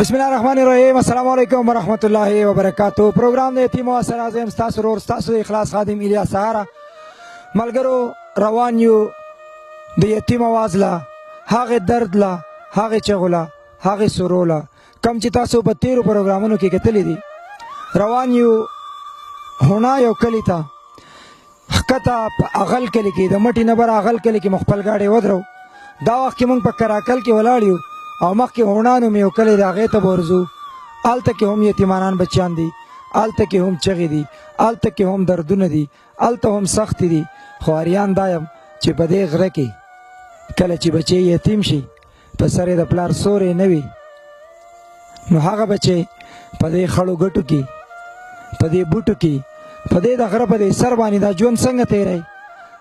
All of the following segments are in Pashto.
بسم الله الرحمن الرحیم. السلام علیکم ورحمۃ اللہ وبرکاتہ. پروگرام د یتیم او سره زم تاسو ورور تاسو اخلاص خادم الیاس سهارا ملګرو روان یو د یتیم आवाज لا هغه درد لا هغه چغلا هغه سرولا کم چې تاسو په تیرو پروګرامونو کې کتلې دي. روان یو هونا یو کلی ته حقته په اغل کلی کې د مټي نبر اغل کلی کې مخبل گاډي ودرو. دا وخت کې مونږ په کراکل کې ولاړ یو او مخکې هونانو مې یو کلی د هغې ته به ورځو. هلته کې هم یتیمانان بچیان دي، هلته کې هم چغې دي، هلته کې هم دردونه دي، هلته هم سختې دي. خو اریان دا یم چې په دې غره کې کله چې بچی یتیم شي په سر یې د پلار سوری نه وي نو هغه بچی په دې خړو ګټو کې په دې بوټو کې په دې د غره په دې سر باندې دا ژوند څنګه تېری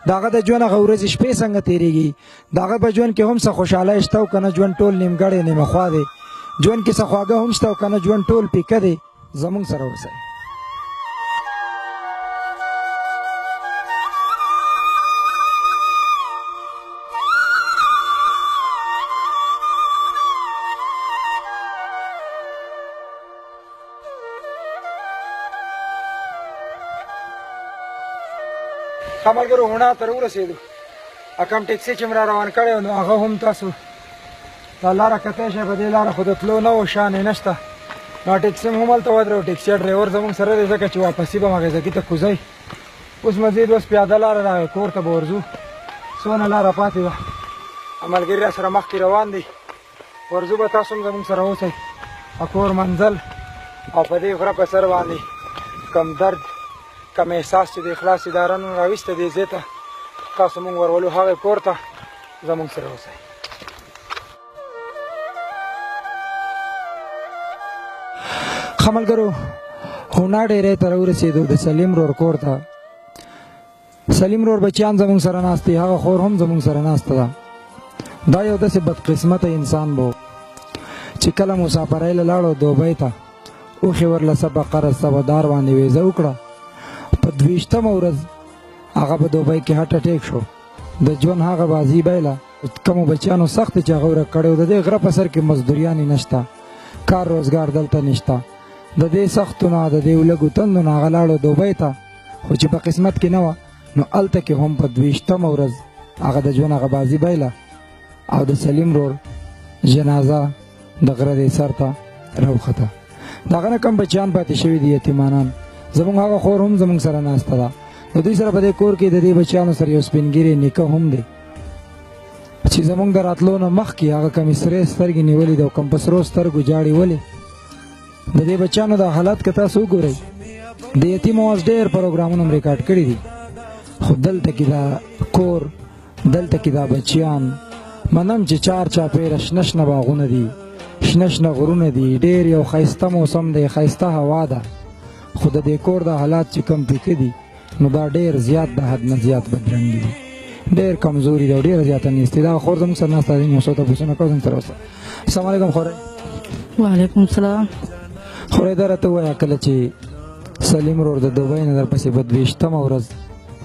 د هغه د ژوند هغه ورځې شپې څنګه تېرېږي د هغه په ژوند کې هم څه خوشحالۍ شته او که نه ژوند ټول نیمګړی نیمه خوا دی ژوند کې څه خواږه هم شته او که نه ژوند ټول پیکه دی. زمونږ سره اوسئ. ملګرو هونا ته ورسېدو. کم ټیکسي چې مې را روان کړی نو هغه هم تاسو دا لاره کتی شئ. په دې لاره خو د تلو نه و شان یې نشته. نو ټیکسي هم هلته ودرو. ټیکسي ډرایور زموږ سره دی ځکه چې واپسي به هغې ځکي ته کوزئ. اوس مزید اوس پیاده لاره راغی کور ته به ورځو. څونه لاره پاتې ده. ملګري را سره مخکې روان دي. ورځو به تاسو هم زموږ سره اوسئ. کور منزل او په دې غره په سر باندې کم درد کم احساس چې د اخلاص اداره نن راویسته دې ځای ته تاسو مونږ ورولو هغې کور ته زموږ سره اوسئ. ښه ملګرو هونا ډېرۍ ته راورسېدو د سلیم رور کور ته. سلیم رور بچیان زموږ سره ناست دي، هغه خور هم زموږ سره ناسته ده. دا یو داسې بدقسمته انسان بو چې کله مسافرۍ له لاړو دوبۍ ته اوښې ورله سبه قرض سبه دار باندې ویزه وکړه. په 22مه ورځ هغه په دوبۍ کې هټ اټیک شو. د ژوند هغه بازي بایله کومو بچیانو سخت چې هغه ورک کړی و. د دې غره په سر کې مزدوریانې نشته، کار روزګار دلته نشته. د دې سختو نه د دې لږو تندو نه هغه لاړو دوبۍ ته. خو چې په قسمت کې نه وه نو هلته کې هم په 22مه ورځ هغه د ژوند هغه بازي بایله او د سلیم رور جنازه د غره دې سر ته راوخته. د هغه نه کم بچیان پاتې شوي دي یتیمانان. زموږ هغه خور هم زموږ سره ناسته ده. د دوی سره په دې کور کې د دې بچیانو سره یو سپین ږیرې نیکه هم دی چې زموږ د راتلو نه مخکې هغه کمې سرې سترګې نیولې دي او کم په سرو سترګو جاړې ولې. د دې بچیانو د حالات که تاسو وګورئ د یتیم اواز ډېر پروګرامونه هم ریکارډ کړي دي خو دلته کې دا کور دلته کې دا بچیان منم چې چار چاپېره شنه شنه باغونه دي، شنه شنه غرونه دي، ډېر یو ښایسته موسم دی، ښایسته هوا ده. خو د دې کور د حالات چې کم پیکه دي نو دا ډېر زیات د حد نه زیات بدرنګي دي، ډېر کمزوري دي او ډېره زیاته نیستي. دا خور زموږ سره ناسته دی. یو څو تپوسونه کوو زموږ سره اوسه. السلام علیکم خورۍ. وعلیکم السلام. خورۍ دا راته ووایه کله چې سلیم رور د دوبۍ نه درپسې په 22مه ورځ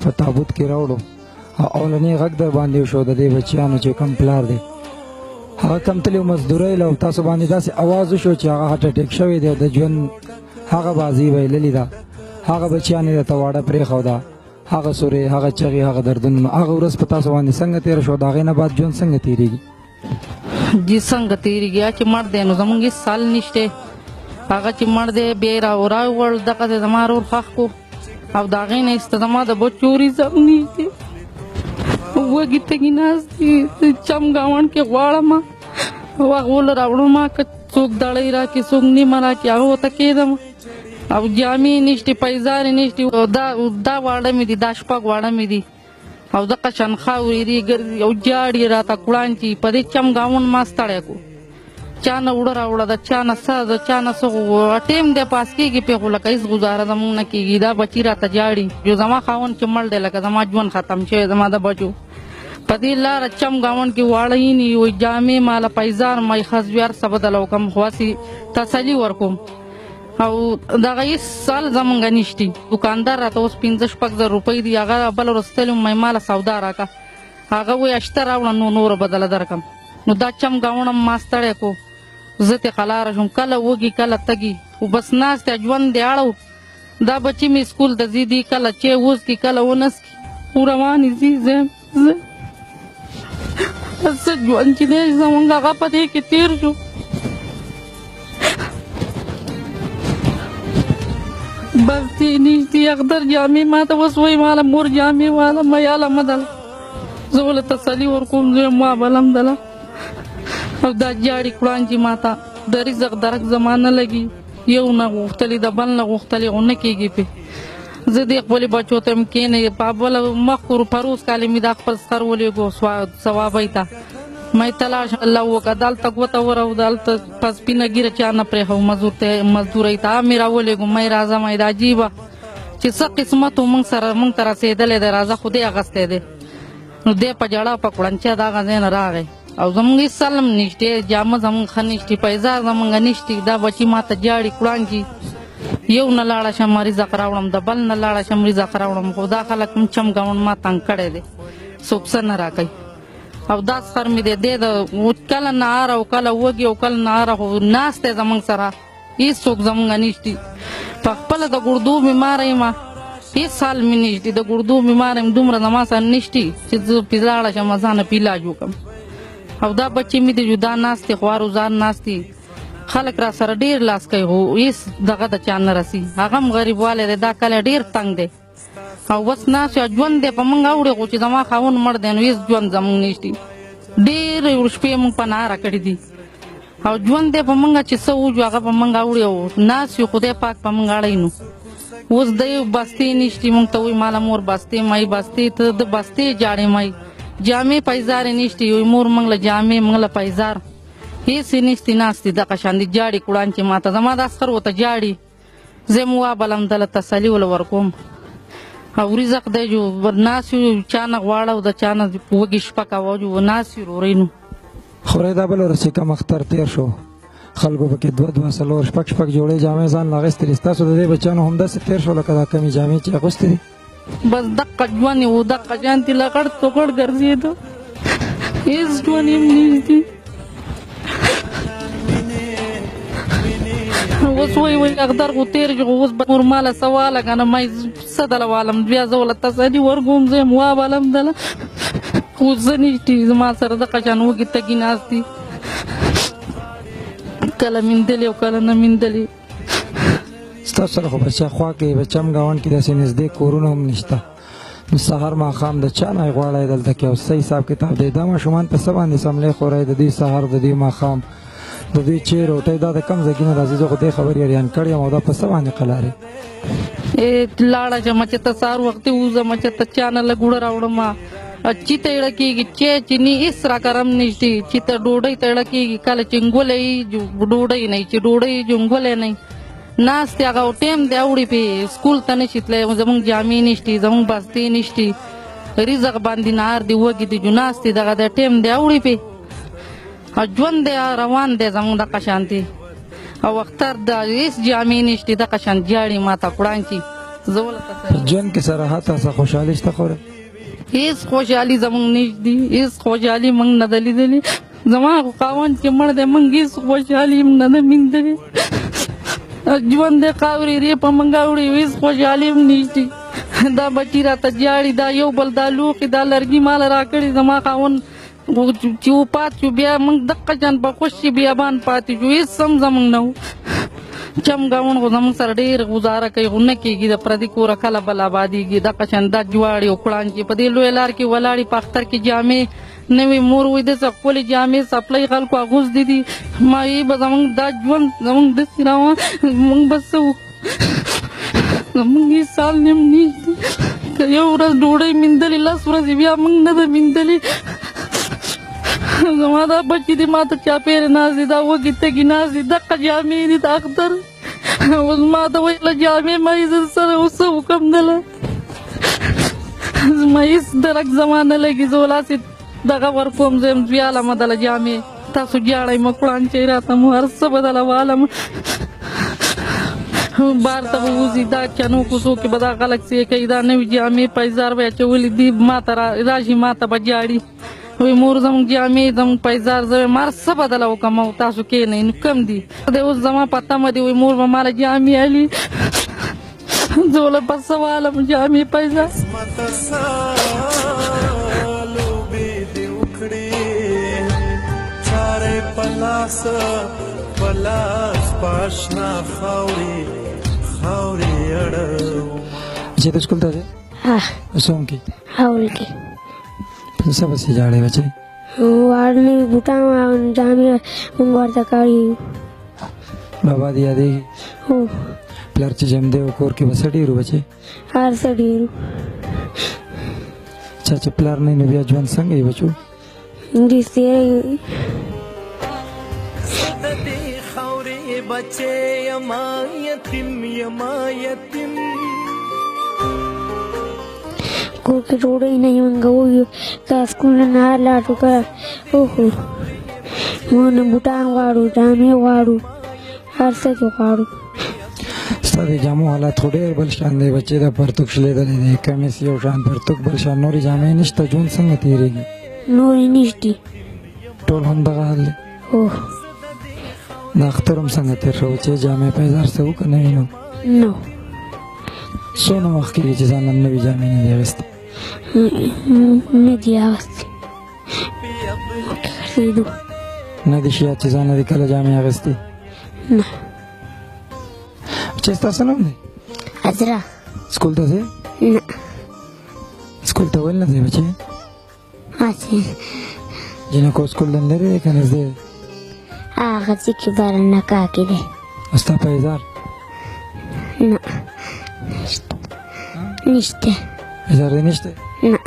په تابوت کې راوړو او اولنی غږ در باندې وشو د دې بچیانو چې کم پلار دی هغه کم تلي مزدورۍ له تاسو باندې داسې اواز وشو چې هغه هټ اټیک شوی دی او د ژوند هغه بازي بایللې ده، هغه بچیان یې درته واړه پرېښوده، هغه سورې، هغه چغې، هغه دردونه. هغه ورځ په تاسو باندې څنګه تېره شوه؟ د هغې نه بعد ژوند څنګه تېرېږي؟ جی څنګه تېرېږي؟ چې مړ دی نو زمونږ هېڅ سال نشته. هغه چې مړ دی بیا یې راوړ دغسې زما رور ښخ کړو او د هغې نه ایسته زما د بچو ریزم نږدې وږي تږي ناست دي. چم ګاونډ کې غواړم هغو له راوړم که څوک دړۍ راکړي څوک نیمه راکړي هغه ورته کېدم او جامې نشتې پیزارې نشتې. دا واړه مې دي، دا شپږ واړه مې دي او دغه شان خاورې دي ګرځي او جاړي راته کړانچي. په دې چم ګاونډ ما ستړی کړو. چا نه وړه راوړه ده، چا نه څه ده، چا نه څه ټیم دی پاس کېږي پې خو لکه هېڅ ګزاره زمونږ نه کېږي. دا بچي راته جاړي یو زما خاوند چې مړ دی لکه زما ژوند ختم شوی زما د بچو. په دې لاره چم ګاونډ کې واړه یې نه وي جامې ماله پیزار ما ښځوي هر څه بدله وکړم خو هسې تسلي ورکوم او دغه هېڅ سال زمونږ نشتي. دوکاندار راته اوس 5-6 روپۍ دي. هغه بله ورځ تللی وم ماله سودا راکړه. هغه وایي اشته راوړه نو نوره بدله درکړم. نو دا چم ګاونډ هم ما ستړی کړو زه ترې قلاره شوم، کله وږي کله تږي، خو بس ناست دی ژوند دی اړو. دا بچي مې سکول ته ځي دي، کله چای وڅکي کله ونڅکي، خو روانې ځي. زه څه ژوند چې دی زمونږ هغه په دې کې تېر شو. بس دې نږدې اختر جامې ما ته اوس وایي ماله مور جامې واله میاله مه دله، زه ورله تسلي ورکوم زه یم وابلم دله. او دا جاړې کړانجې ما ته د رزق درک زما نه لګي، یو نه غوښتلې د بل نه غوښتلې خو نه کېږي پې. زه دې خپلې بچو ته یم کښېنې په بله مخکې پروز کالې مې دا خپل سخر ولېږو ثوابۍ ته مې ته لاړ شه الله وکړه، دلته ګوته ورو دلته په سپینه ږیره چا نه پرېښو مزدورۍ ته مې راولېږو مې راځه مې دا عجیبه چې څه قسمت و موږ ته رسېدلی دی، راځه خو دې اخیستی دی. نو دی په ژړا په کړنچه د هغه ځای نه راغی او زمونږ هېڅ سلم نشته، جامه زمونږ ښه نشتې، پیزار زمونږ نشتې. دا بچي ما ته جاړي کړانجي، یو نه لاړه شم رزق راوړم، د بل نه لاړه شم رزق راوړم، خو دا خلک هم چمګاوڼ ما تنګ کړی دی، څوک څه نه راکوي. او دا سخر مې دی د کله نهار او کله وږي او کله نهاره، خو ناست دی زمونږ سره، هېڅوک زمونږ نشتي. په خپله د ګردو بیماره یم، هېڅ حال مې نشتي، د ګردو بیماره یم، دومره زما سره نشتي چې زه پې لاړه شم ځانه پې علاج وکړم. او دا بچې مې د جدا ناست دی، خوار وزار ناست دي، خلک را سره ډېر لاس کوي خو هېڅ دغه د چا نه رسي، هغه هم غریب والی دی، دا کلی ډېر تنګ دی. او بس ناست یو ژوند دی په موږ اوړي، خو چې زما خاوند مړ دی نو هېڅ ژوند زموږ نشتي، ډېرې شپې موږ په نهاره کړي دي. او ژوند دی په موږ چې څه وجو هغه په موږ اوړي او ناست یو خدای پاک په موږ اړوي. نو اوس دی بستې نشتي، موږ ته وایي ماله مور بستې مای بستې ته د بستې جاړې مای، جامې پیزارې نشتي، وایي مور موږ له جامې موږ له پیزار هېڅ یې نشتي، ناست دي دغه شان دي جاړې کړانچې ما ته، زما دا سخر ورته جاړي، زه یې وابلم دله تسلي وله ورکوم. او رزق دی جو ناست یو چا نه غواړه او د چا نه وږي شپه کوه جو ناست یو رورۍ. نو خورې دا بل ورځ چې کوم اختر تېر شو خلکو پکې دوه دوه څلور شپږ شپږ جوړې جامې ځان له اخیستې دي، ستاسو د دې بچیانو همداسې تېر شو لکه دا کمې جامې چې اغوستې دي؟ بس دقه ژوند یې و، دقه شانتې لغړ توغړ ګرځېده، هېڅ ژوند یې نږدې. اوس وایي اختر خو تېر شو، اوس به نور ماله څه واله که نه مې څه دله والم، بیا زه ورله تسلي ورکوم، زه یم وابلم دله، خو څه نشتي زما سره دغه شان وږي تږي ناست دي، کله میندلې او کله نه میندلې. ستاسو سره خو بچه خوا کې بچه هم ګاونډ کې داسې نږدې کورونه هم نشته، نو سهار ماښام د چا نه یې غواړئ دلته کې او څه حساب کتاب دی؟ دا ماشومان په څه باندې سملې خورئ؟ د دوی سهار د دوی ماښام د دوی چای روټۍ دا د کوم ځای کې نه راځي؟ زه خو دې خبرې اریان کړی یم او دا په څه باندې قلارې؟ لاړه شمه چې ته سهار وختي وځمه چې ته چا نه لږ اوړه راوړمه، چې ته اړه کېږي چای چیني هېڅ راکرم نشتي، چې ته ډوډۍ ته اړه کېږي کله چنګولی ډوډۍ نه چې ډوډۍ جنګولی نه ناست دی، هغه ټیم دی اوړي پې سکول ته نشي تللی، زمونږ جامې نشتي، زمونږ بستې نشتي، رزق باندې نهار دی وږي دي جو ناست دی، دغه دی ټیم دی اوړي پې ژوند دی روان دی زمونږ دغه شانتې. او اختر د هېڅ جامې نشتي، دغه شان جاړي ما ته کړانچي. زه ولته ژوند کې سره هته څه خوشحالي شته خورې؟ هېڅ خوشحالي زمونږ نشتي، هېڅ خوشحالي موږ نه ده لیدلې، زما خو خاوند چې مړ دی موږ هېڅ خوشحالي نه ده میندلې، ژوند دی خاورې ری په موږ اوړي، هېڅ خوشحالي هم نشتي. دا بچي راته جاړي، دا یو بل دا لوښي دا لرګي ماله راکړي، زما خاوند چې وفات شو بیا موږ دقه شان په خوشي بیابان پاتې شو، هېڅ هم زموږ نه و. چمګاوڼ خو زموږ سره ډېر ګزاره کوي خو نه کېږي، د پردي کوره کله بل آبادېږي، دقه شان دا جواړي او کړانچې په دې لویه لار کې ولاړې په اختر کې جامې نوې مور وایي داسې ښکلې جامې سپلۍ خلکو اغوستې دي، ما وایي به زموږ دا ژوند زموږ داسې روان موږ به څه وکړو، زموږ هېڅ حال هم نشته، که یو ورځ ډوډۍ میندلې 10 ورځې بیا موږ نه ده میندلې. زما دا بچي دي ما ته چاپېره ناست دي، دا وږي تږي ناست دي، دقه جامې دي د اختر، اوس ما ته وایي له جامې مه زه سره اوس څه وکړم دله، زما هېڅ درک زما نه لګي، زه ولاسې دغه ورکوم، زه یم ویالمه دله جامې، تاسو جاړئ مه کړانچئ راته مو هر څه به دله والم، بار ته به وځي، دا چنو کوڅو کې به دا خلک څه کوي، دا نوي جامې پیزار به یې اچولي دي، ما ته راشي ما ته به جاړي، وی مور زموږ جامې زموږ پیزار زه مار څه بدله وکړم او تاسو کښېنئ نو کم دي دی اوس زما په تمه دي وی مور به ماله جامې الي زه وله په څه والم جامې پیزار بچے تو اسکول ته ځې؟ اوسوم کې حول کې څه پسې ژاړې بچې؟ واړه نوي بوټان واغوندې جامې موږ ورته کړي یو. بابا دې یادېږي؟ هو پلار چې جمدی و کور کې به څه ډېر و بچې؟ هر څه ډېر چا چې پلار نه وي نو بیا ژوند څنګه وي بچو؟ ډېر تېری وي. بچے یما یتیم کور کې ډوډۍ نه منګوو که سکول نه لاړو که اوهو موږ نه بوټان غواړو جامې غواړو هر څه چې غواړو. ستا د جامو حالات خو ډېر بل شان دی بچې دا پرتوګ شلېدلی دی کمیس یو شان پرتوګ بل شان نورې جامې نشته ژوند څنګه تېرېږي؟ نورې نشتي ټول هم دغه حال دی. هو د اختر هم څنګه تېر شو بچې جامې پیزار څه وکړه نه وي نو نو څونه وخت کېږي چې ځان له نوې جامې نه دي اخیستې؟ نه دي اخیستې ګرځېدو نه دي شي یاد چې ځان نه دي کله جامې اخیستې؟ نه. بچې ستا څه نوم دی؟ عذرا. سکول ته ځې؟ نه سکول ته ولې نه ځې بچې؟ هسې جینکو سکول دن لرې دی که نږدې دی؟ هغه ځای کې برنکا کې دی. او ستا پیزار؟ نه نشته. پیزار دې نشته؟ نه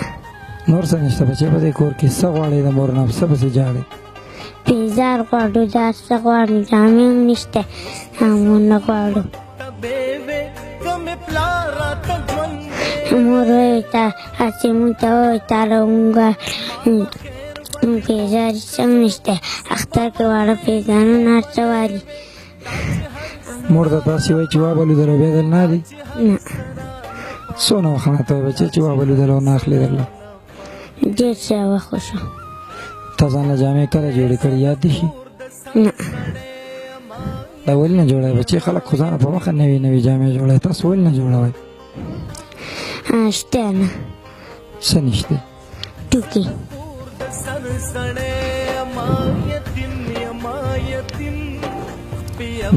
نور څه نشته بچې په دې کور کې؟ څه غواړې د مور نه څه پسې ژاړې؟ پیزار غواړو دا څه غواړو جامې هم نشته هم نه غواړو. مور وایي هسې مونږ ته وایي تاله مونږ پیزار هېڅ هم نشته اختر کې واړه پیزارونه هر څه والي. مور ته داسې وایي چې وابلو در بیا دل نه اخلي؟ نه څونه وخت نه ته وایي بچې چې وابلو دل او نه اخلي درله؟ ډېر څه وخت شو. تا ځان له جامې کله جوړې کړي یاد دي شي؟ نه دا ولې نه جوړوئ بچې؟ خلک خو ځانه په مخه نوې نوې جامې جوړوي تاسو ولې نه جوړوئ؟ شته نه څه نشته؟ ټوکې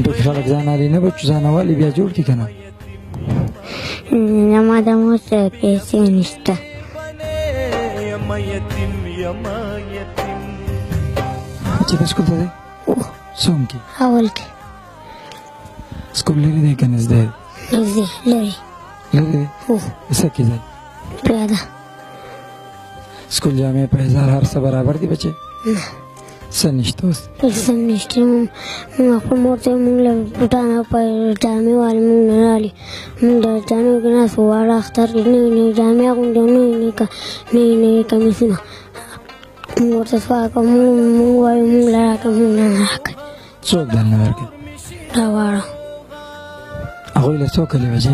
ټوکې خلک ځان والي نه بچو ځان والي بیا جوړ کړي که نه؟ زما د مور سره پیسې نشته. بچې ته سکول ته ځې؟ څوم کې؟ اول کې سکول لرې دی که نږدې دی؟ نږدې لرې لرې دی؟ هو څه کې ځئ؟ پیاده. سکول جامې پیزار هر څه برابر دي بچې؟ نه څه نشته اوس؟ هېڅ هم نشته. مونږ خپل مور ته مونږ له بوټان او جامې والي مونږ نه رالي. مونږ د جامې کې ناست وو واړه اختر کې نوې نوې جامې اغوندو نوې نوې کمیسونه مونږ ورته سوال کړو مونږ وایو مونږ له راکړه مونږ نه راکړئ. څوک دل نه ورکوي؟ دا واړه هغوی له څو کلي بچې؟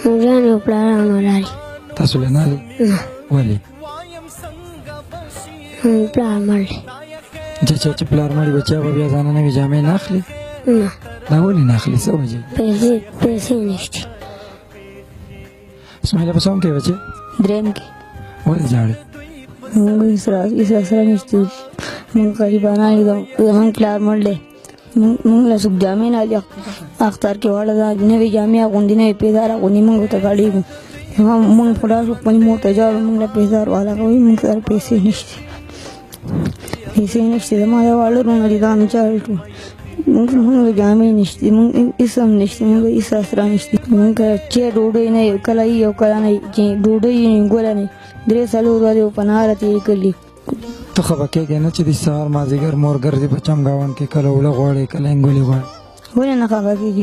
مونږیان او پلاران رالي. تاسو له نه دي؟ نه ولې؟ پلار مړ دی. چې پلار مړ وي بچه به بیا ځانه نوې جامې نه اخلي؟ نه دا ولې نه اخلي څه وجه؟ پیسې نشته. اسماعیله په څوم کې بچې؟ درېیم کې ولې ژاړې؟ مونږ هېڅ سره نشته مونږ غریبانان یو زموږ پلار مړ دی مونږ له څوک جامې نه الي اختر کې واړه نوې جامې اغوندي نوې پیزار اغوندي مونږ ورته کړېږو مونږ خو لاړ شو خپلې مور ته ژاړو مونږ له پیزار والا کوي مونږ سره پیسې نشته زما د واړه وروڼه دي دا هم ژاړي ټول مونږ له جامې نشته مونږ هېڅ هم نشته مونږ هېڅ اسره نشته مونږ چې ډوډۍ نه یو کله یي او کله نه چې ډوډۍ یې نه ګوله نه 3 ورځې په نهاره تېرې کړلي. ته خفه کېږې نه چې د سهار مازدیګر مور ګرځي په چمګاون کې کله اوړه غواړي کله انګولې غواړي؟ ولې نه خفه کېږي؟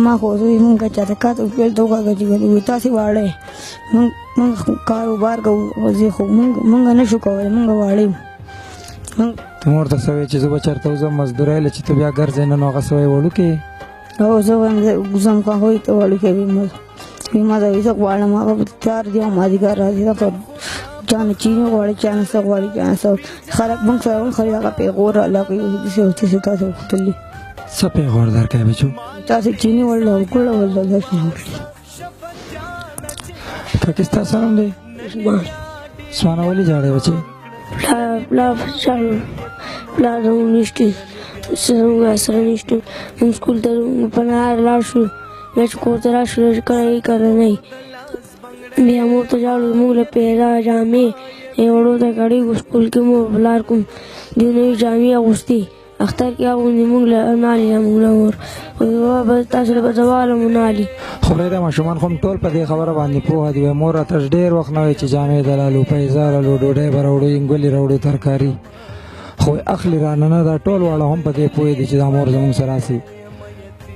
ما خو مونږ که چاته کاته وکړل ته وکړه چې وایي تاسې واړه یې مونږ کاروبار کوو خو مونږ نه شو کولی مونږ واړه یو. ته مور ته څه وایې چې زه به چېرته وځم مزدورۍ له چې ته بیا ګرځې نه نو هغه څه وایې وړوکې یې؟ او زه وایم ځم که هغوی ته وړوکی وي ما ته وایي زه غواړم هغه تیار دی او مازدیګر راځي چانه چینی غواړي چانه څه غواړي چانه څه خلک موږ سره وخوري هغه پیغور رالاقوي داسې او داسې تاسو وختلي څه پیغور درکوي بچو تاسې چینی ورله وکړه ورله داسې وکړي کاکي ستا څه نوم دی سوانه ولې ژاړې بچې پلار زموږ نشته زموږ سره نشته موږ سکول ته په نهار لاړ شو بیا چې کور ته راشو کله یې کله نه بیا مور ته ژاړو موږ له پیدا جامې وړو ته کړېږو سکول کې مو پلار کوم دوی نوې جامې اغوستې اختر کې اغوندې موږ له نالي موږ له مور تاسو له به زواله مو نالي خدای دا ماشومان خو هم ټول په دې خبره باندې پوهه دي وایي مور راته ډېر وخت نه وایي چې جامې د لالو پیزه رالو ډوډۍ به راوړو انګولې راوړو ترکاري خو اخلي رانه نه دا ټول واړه هم په دې پوهې دي چې دا مور زموږ سره راسي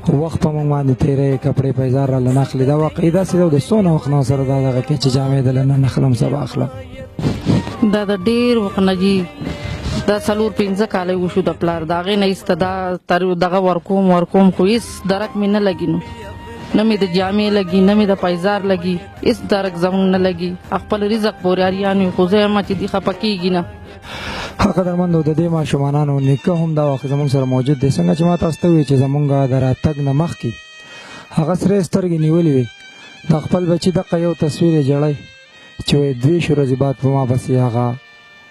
وخت په موږ باندې تېروي کپړې پیزار راله نه اخلي دا واقعي داسې ده د څونه وخت نه سره دا دغه کوي چې جامې دله نن اخلم سبا اخلم دا د ډېر وخت نه جي دا 4-5 کاله وشو د پلار د هغې نه ایسته دا دغه ورکوم خو هېڅ درک مې نه لګي نو نه مې د جامې لګي نه مې د پیزار لګي هېڅ درک زموږ نه لګي خپل رزق پورې اریان وي خو زه یم چې دې خفه کېږي نه قدرمندو د دې ماشومانانو نیکه هم دا وخت زموږ سره موجود دی څنګه چې ما تاسو ته وویل چې زموږ د راتګ نه مخکې هغه سرې سترګې نیولې وې د خپل بچي دغه یو تصویر یې جړی چې وایي 2 ورځې بعد په ما پسې هغه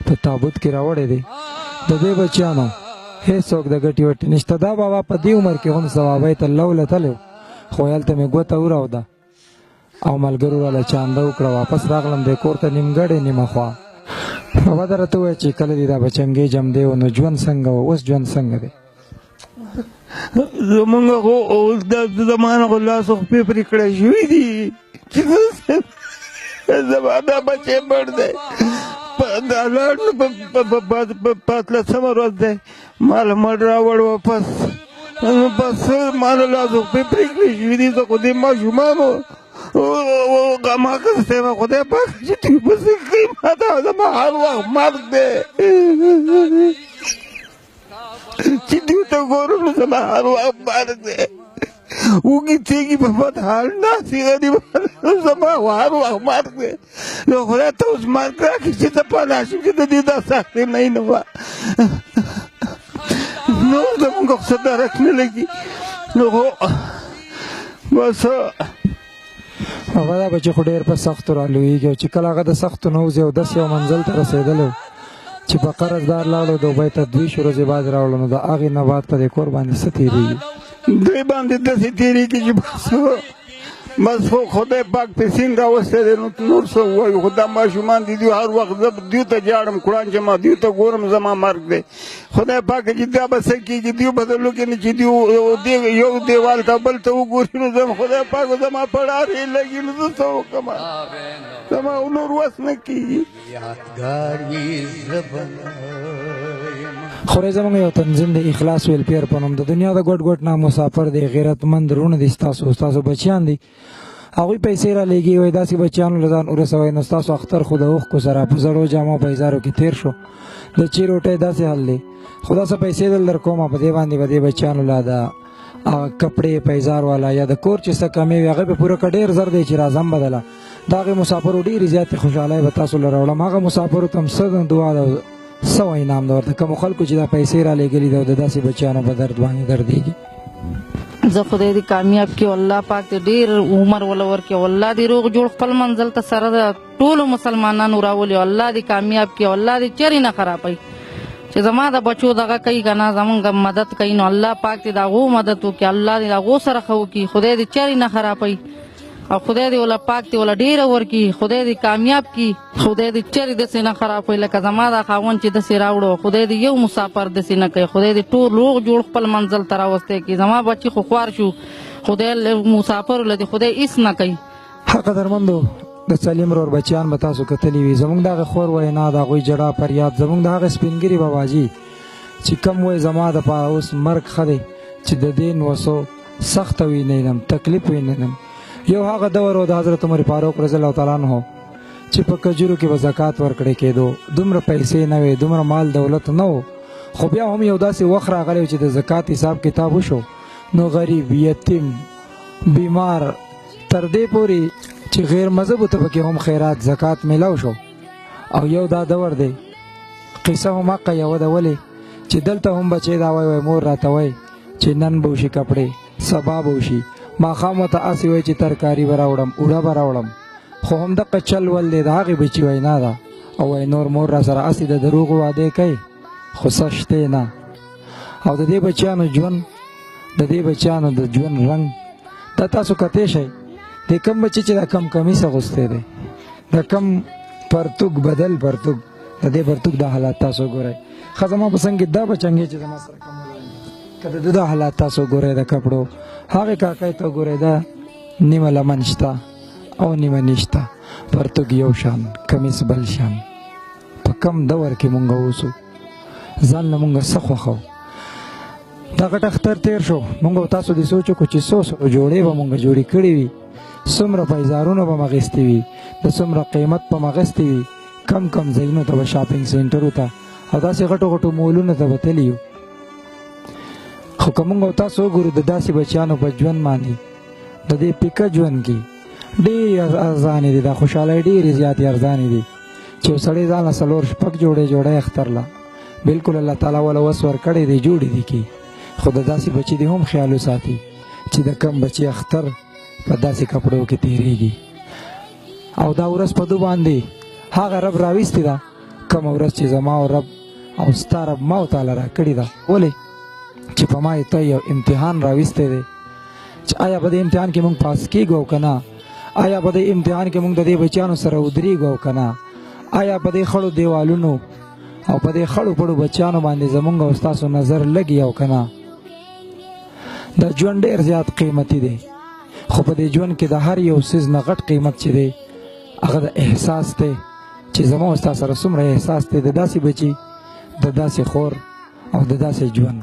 په تابوت کې راوړی دی د دې بچیانو هېڅوک د ګټې وټې نشته دا بابا په دې عمر کې هم ثوابۍ ته لوله تللی خو هلته مې ګوته وراوده او ملګرو راله چانده وکړه واپس راغلم دی کور ته نیمګړې نیمه خوا بابا دا راته ووایه چې کله دې دا بچنګې جم دی نو ژوند څنګه و اوس ژوند څنګه دی زمونږ خو دا زمانه خو لاسو خپې پرې کړی شوي دي چې زما دا بچی مړ دی دا لاړ نو په 15مه ورځ دی ما له مړ راوړ واپس بس ما له لاسو خپې پرې کړی شوي دي زه خو دې ماشومانو ما کسته ما خدای پاک چې دوی پسې کوي ما ته زما هر وخت مرګ دی چې دوی ته ګورم نو زما هر وخت مرګ دی وږي تېږي په بد حال ناستې غریبان زما هر وخت مرګ دی نو خدای ته اوس مرګ راکړي چې زه پناه شم چې د دې دا سختۍ نه وه نور زمونږ خو څه درک نه لګي نو خو بس بابا دا بچې خو ډېر په سختو رالویږي او چې کله هغه د سختو نه وځي او داسې یو منزل ته رسېدلی چې په قرضدار لاړو دوبۍ ته 2 ورځې بعد راوړو نو د هغې نه بعد په دې کور باندې څه تېرېږي دوی باندې داسې تېرېږي چې بس خو خدای پاک پیسین راوستی دی نو نور څه ووایو خو دا ماشومان دي دوی هر وخت زه دوی ته جاړم قرآن چې ما دوی ته ګورم زما مرګ دی خدای پاک چې دا به څه کېږي دوی به لوکې نه چې دوی یو دیوال ته بل ته وګوري نو خدای پاک زما په ډارې لګي نو زه څه وکړم زما نور وس نه کېږي خورې زموږ یو تنظیم دی اخلاص ویلفیر په نوم د دنیا د ګوټ ګوټ نه مسافر دی غیرتمند رونه دي ستاسو بچیان دي هغوی پیسې را لېږي وایي داسې بچیانو له ځان ورسوئ نو ستاسو اختر خو د اوښکو سره په زړو جامو پیزارو کې تېر شو د چي روټۍ داسې حل دی خو داسې پیسې دل در کومه په دې باندې به دې بچیانو لا د کپړې پیزار والا یا د کور چې څه کمې وي هغې به پوره که ډېر زر دی چې راځم بدله د هغې مسافرو ډېرې زیاتې خوشحالۍ به تاسو له راوړم هغه مسافرو ته هم څه دعا ده څه انعام ده ورته کومو خلکو چې دا پیسې را لېږلي ده او د داسې بچیانو په درد باندې دردېږي زه خدای دې کامیاب کړي الله پاک دې ډېر عمر وله ورکړي او الله دې روغ جوړ خپل منزل ته سره د ټولو مسلمانانو راولي او الله دې کامیاب کړي او الله دې چرې نه خرابوي چې زما د بچو دغه کوي که نه زمونږ مدد کوي نو الله پاک دې د هغو مدد وکړي الله دې د هغو سره ښه وکړي خدای دې چرې نه خرابوي او خدای دې ولا پاک دې ولا ډېره ورکړي خدای دې کامیاب کړي خدای دې چرې داسې نه خرابوي لکه زما دا خاوند چې داسې راوړو خدای دې یو مسافر داسې نه کوي خدای دې ټول روغ جوړ خپل منزل ته راوستی کړي زما بچي خو خوار شو خدای مسافرو له دې خدای هېڅ نه کوي قدرمندو د سلیم رور بچیان به تاسو کتلي وي زموږ دغه خور وینا د هغوی ژړا فریاد زموږ د هغه سپینګري باباجي چې کم وایي زما دپاره اوس مرګ ښه دی چې د دې نوسو سخته وینم تکلیف وینم یو هغه دور و د حضرت عمر فاروق رضی الله تعالی عنہ چې په کجورو کې به زکات ورکړی کېدو دومره پیسې نه وې دومره مال دولت نه و خو بیا هم یو داسې وخت راغلی چې د زکات حساب کتاب وشو نو غریب یتیم بیمار تر دې پورې چې غیر مذهبو ته پکې هم خیرات زکات میلاو شو او یو دا دور دی قصه هم حقه یوه ده ولې چې دلته هم بچی دا وای مور راته وای چې نن به وشي کپړې سبا به وشي ماښام ورته هسې وایي چې ترکاري به راوړم اوړه به راوړم خو همدغه چل ول دی د هغې بچي وینا ده او وای نور مور را سره هسې د دروغو وعدې کوي خو څه شتی نه او د دې بچیانو ژوند د دې بچیانو د ژوند رنګ دا تاسو کتی شئ د کم بچي چې دا کم کمیس اغوستی دی د کم پرتوګ بدل پرتوګ د دې پرتوګ دا حالات تاسو ګورئ ښه زما په څنګ کې دا بچنګې چې زما سره کم ولاړ که د ده دا حالات تاسو ګورئ د کپړو هغې کاکۍ ته ګورئ دا نیمه لمن شته او نیمه نشته پرتوګ یو شان کمیس بل شان په کم دور کې مونږ اوسو ځان له مونږ څه خوښو دا غټ اختر تیر شو مونږ او تاسو دې سوچ وکړو چې څو جوړې به مونږ جوړې کړې وي څومره پیزارونه به م اخیستې وي د څومره قیمت به م اخیستې وي کم کم ځایونو ته به شاپنګ سینټرو ته او داسې غټو غټو مولونو ته به تللي یو خو که مونږ او تاسو وګورو د داسې بچیانو په ژوند باندې د دې پیکه ژوند کې ډېرې ارزانې دي دا خوشحالۍ ډېرې زیاتې ارزانې دي چې یو سړی ځان له څلور شپږ جوړې اختر له بلکل الله تعالی وله وس ورکړی دی جوړې دي کې خو د داسې بچي دې هم خیال وساتي چې د کم بچي اختر په داسې کپړو کې تېرېږي او دا ورځ په دو باندې هغه رب راویستې ده کومه ورځ چې زما او رب او ستا رب ما او تعالی را کړې ده ولې چې په ما یې ته یو امتحان راویستی دی چې آیا په دې امتحان کې مونږ پاس کېږو او که نه آیا په دې امتحان کې مونږ د دې بچیانو سره ودرېږو او که نه آیا په دې خړو دیوالونو او په دې خړو پړو بچیانو باندې زمونږ او ستاسو نظر لګي او که نه دا ژوند ډېر زیات قیمتي دی خو په دې ژوند کې د هر یو څیز نه غټ قیمت چې دی هغه د احساس دی چې زما او ستا سره څومره احساس دی د داسې بچي د داسې خور او د داسې ژوند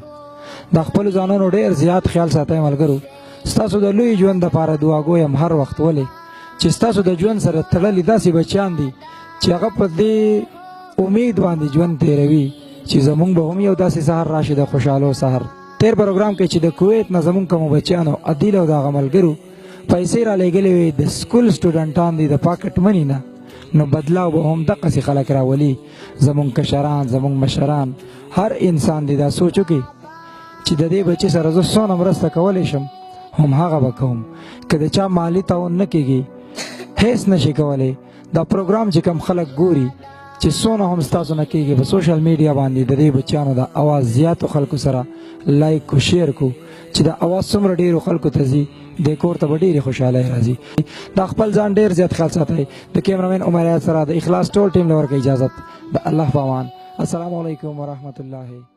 د خپلو ځانونو ډېر زیات خیال ساتئ ملګرو ستاسو د لوی ژوند دپاره دعاګوی یم هر وخت ولې چې ستاسو د ژوند سره تړلي داسې بچیان دي چې هغه په دې امید باندې ژوند تېروي چې زمونږ به هم یو داسې سهار راشي د خوشحالو سهار تیر پروګرام کې چې د کویت نه زمونږ کومو بچیانو عدیل او د هغه ملګرو پیسې را لېږلې وې د سکول سټوډنټان دي د پاکټ مني نه نو بدلاو به هم دقسې خلک راولي زمونږ کشران زمونږ مشران هر انسان دی دا سوچ وکړي چې د دې بچي سره زه څونه مرسته کولی شم هم هغه به کوم که د چا مالی تعاون نه کېږي هیڅ نشي کولی دا پروګرام چې کم خلک ګوري چې څونه هم ستاسو نه کېږي په سوشل میډیا باندې د دې بچیانو د اواز زیاتو خلکو سره لایک کو شیر کو چې د اواز څومره ډېرو خلکو ته ځي دې کور ته به ډېرې خوشحالۍ راځي دا خپل ځان ډېر زیات خیال ساتئ د کیمرامین الیاس سره د اخلاص ټول ټیم له ورکړه اجازت د الله په امان السلام علیکم ورحمت الله